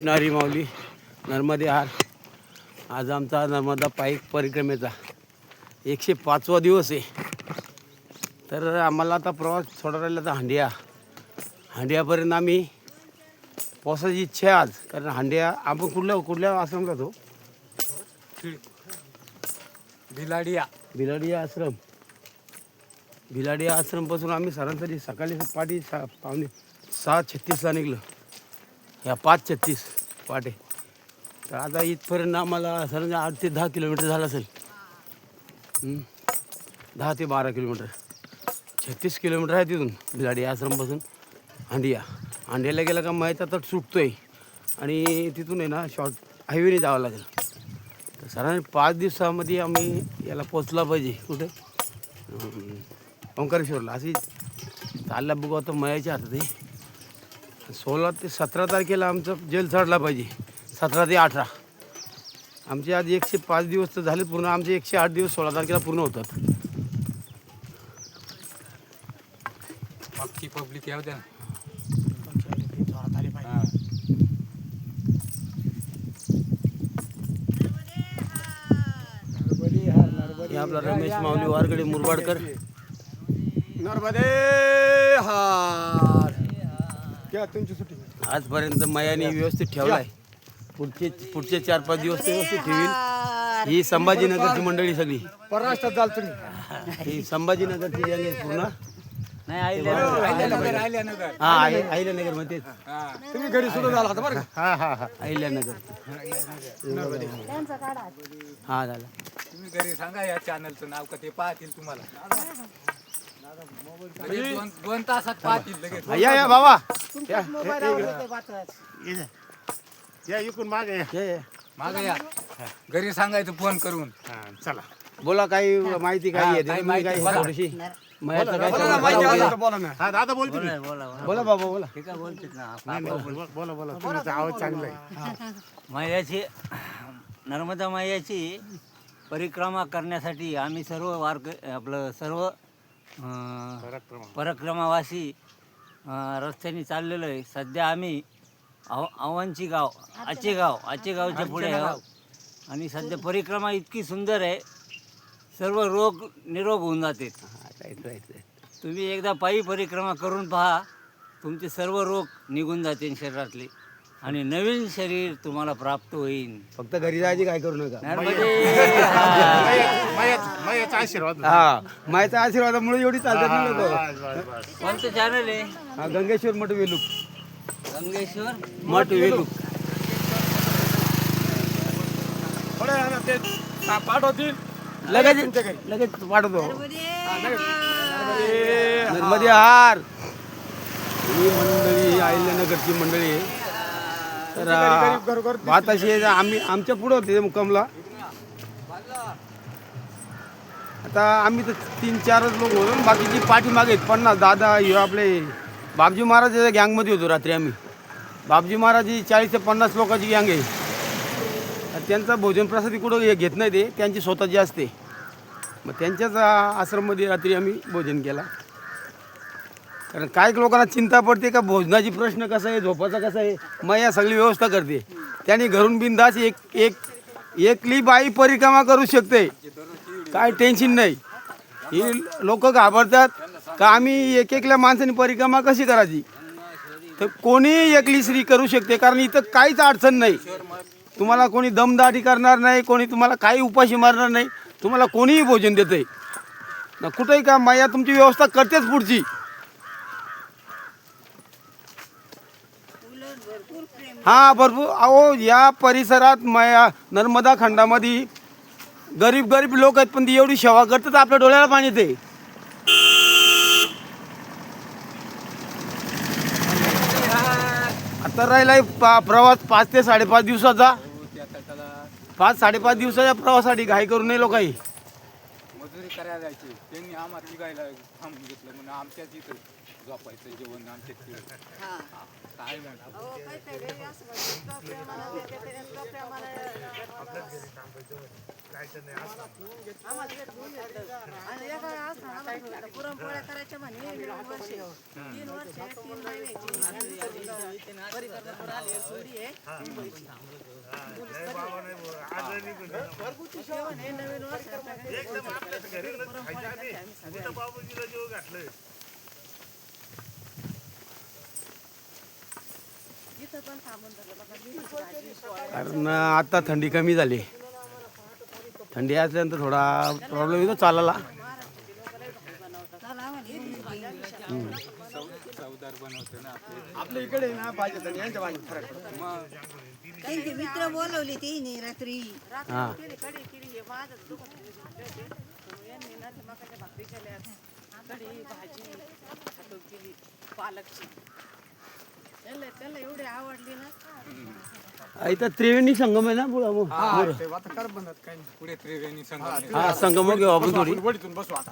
नारी माऊली नर्मदे हार. आज आमचा नर्मदा पायी परिक्रमेचा 105वा दिवस आहे. तर आम्हाला आता प्रवास थोडा राहिला तर हांडियापर्यंत आम्ही पोहोचायची इच्छा आहे आज. कारण हांडिया आपण कुठल्या आश्रमला तो भिलाडिया आश्रमपासून आम्ही सरासरी सकाळी पाठी 5:36ला निघलो. ह्या 5:36 पाटे. तर आता इथपर्यंत आम्हाला सरासरी 8 ते 10 किलोमीटर झालं असेल. 10 ते 12 किलोमीटर, 36 किलोमीटर आहे तिथून भिलाडिया आश्रमपासून हांडियाला गेलं का माहीत तट सुटतोय आणि तिथून आहे ना शॉर्ट हायवेने जावं लागेल. तर सरासरी 5 दिवसामध्ये आम्ही याला पोचला पाहिजे. कुठे ओंकारेश्वरला. अशी चालला बघू आता मयाच्या हातात आहे. 16 ते 17 तारखेला आमचं जेल चढला पाहिजे. 17 ते 18 आमचे आज 105 दिवस तर झाले पूर्ण. आमचे 108 दिवस 16 तारखेला पूर्ण होतात. बाकी पब्लिक याव द्या. हे आपला रमेश माऊली वारगडे मुरबाडकर. नर्मदे हार. क्या तुमची सुट्टी आजपर्यंत मयाने व्यवस्थित ठेवला आहे. पुढचे 4-5 दिवस ते व्यवस्थित ठेवील. ही संभाजीनगरची मंडळी सगळी. परराष्ट्रात जाल तुम्ही. ही संभाजीनगरची गँग आहे पूर्ण. अहिल्यानगर. हा अहिल्यानगर मध्ये तुम्ही घरी सुरू झाला होता बरं का. हा अहिल्यानगर. हा झाला. तुम्ही घरी सांगा या चॅनलचं नाव का ते पाहतील तुम्हाला. म्हणजे 2 तासात पाहतील लगेच. या बाबा या इकून मागे या. मागे या. घरी सांगायचं फोन करून. चला बोला काही माहिती काही आहे काही तुम्ही माहिती काही बोला. थोडीशी मयाचं काय बोला ना. हा दादा बोलते. बोला बाबा बोला. बोला तुमचा आवाज चांगला आहे. मैयाची नर्मदा मैयाची परिक्रमा करण्यासाठी आम्ही सर्व परिक्रमावासी रस्त्याने चाललेलो आहे. सध्या आम्ही आव्हानची गाव आचेगावच्या पुढे आहोत आणि सध्या परिक्रमा इतकी सुंदर आहे. सर्व रोग निरोग होऊन जाते. तुम्ही एकदा पायी परिक्रमा करून पहा. तुमचे सर्व रोग निघून जातील शरीरातले आणि नवीन शरीर तुम्हाला प्राप्त होईल. फक्त घरी जायची काय करू नका. मयाचा आशीर्वाद. हा मायाच्या आशीर्वादामुळे एवढी चालतात ना लोक. कोणतं चॅनल आहे? हा गंगेश्वर मठ वेलूक. गंगेश्वर मठ वेलूक. थोड्या वेळानं ते पाठवतील लगेच पाठवतो. नर्मदे हार. ही मंडळी अहिल्यानगरची मंडळी आहे. तर बात अशी आहे आम्ही आमच्या पुढं होते मुक्कामला. आता आम्ही तर 3-4च लोक होतो. बाकीची पाठीमागे 50 दादा हे आपले बापजी महाराजाच्या गँगमध्ये होतो रात्री आम्ही. बापजी महाराज ही 40 ते 50 लोकांची गँग आहे. त्यांचा भोजन प्रसादी कुठं घेत नाही ते त्यांची स्वतःची असते. मग त्यांच्याच आश्रममध्ये रात्री आम्ही भोजन केला. कारण काही लोकांना चिंता पडते का भोजनाची प्रश्न कसा आहे, झोपाचा कसा आहे. मया सगळी व्यवस्था करते. त्यांनी घरून बिंदास एकली बाई परिक्रमा करू शकते. काय टेन्शन नाही. ही लोक घाबरतात का आम्ही एकल्या माणसाने परिक्रमा कशी करायची. तर कोणी एकली स्त्री करू शकते. कारण इथं काहीच अडचण नाही. तुम्हाला कोणी दमदाटी करणार नाही. कोणी तुम्हाला काही उपाशी मारणार नाही. तुम्हाला कोणीही भोजन देते ना. कुठेही का माया तुमची व्यवस्था करतेच पुढची. हा भरपूर. अहो या परिसरात माया नर्मदा खंडामध्ये गरीब लोक आहेत. पण ती एवढी सेवा करतात आपल्या डोळ्याला पाणी येते. आता राहिलाय प्रवास 5 ते 5.5 दिवसाचा. 5-5.5 दिवसाच्या प्रवासासाठी घाई करू नये लोकांनी. मजुरी करायला जायची. त्यांनी आम्हाला निघायला थांबून घेतलं म्हणून आमच्याच इथं झोपायचं जेवण आमच्याच तिथं. काय म्हणतो पुरणपोळ्या करायच्या म्हणे 3 वर्ष 3 महिन्याची परिकरणाकडे आली सोडी आहे मुंबईची घरगुती जेवण आहे नवीन वर्ष इथं पण थांबून कारण आता थंडी कमी झाली. थंडी असल्यानंतर थोडा प्रॉब्लेम येतो चालायला. चवदार बनवतो ना आपल्या इकडे ना पाहिजे थंडी यांच्या पाहिजे फरक पडतो. मग त्यांचे मित्र बोलवले ते रात्री हा. केली कडी केली हे माझं दुखत यांनी ना ते मकाच्या भाकरी केल्या कढी भाजी खातो केली पालकची त्याला एवढी आवडली ना. इथं त्रिवेणी संगम आहे ना पुढं मग. आता कर बनत काही पुढे त्रिवेणी संघ हा संगम घेऊ आपण थोडी. वडीतून बसू आता